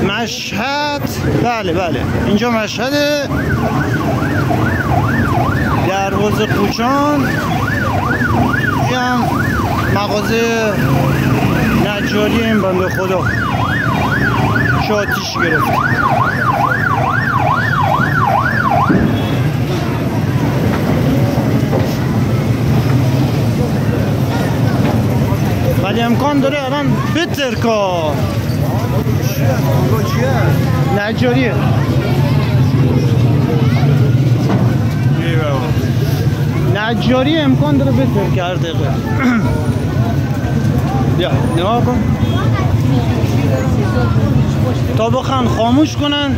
مشهد. بله بله اینجا مشهده، دروازه قوچان. این هم مغازه نجاری این بنده خدا شاتیش گرفت. ولی امکان داره الان بترکا نجاریه. نجاری امکان داره بترکه هر دقیقه. بیا نگاه کن تا بخوان خاموش کنن.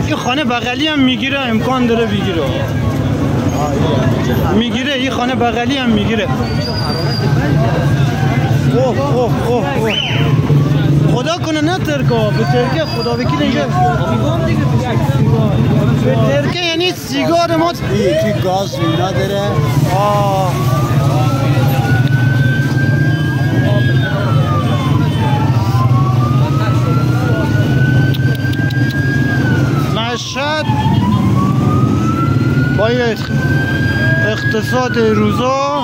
این خانه بغلی هم میگیره، امکان داره بگیره، میگیره. این خانه بغلی هم میگیره. اوه اوه اوه اوه. خدا کنه نه ترکا، به ترکه خدا وکیل اینجا به ترکه یعنی سیگار ما یکی گاز اینا داره. مشهد با اقتصاد روزا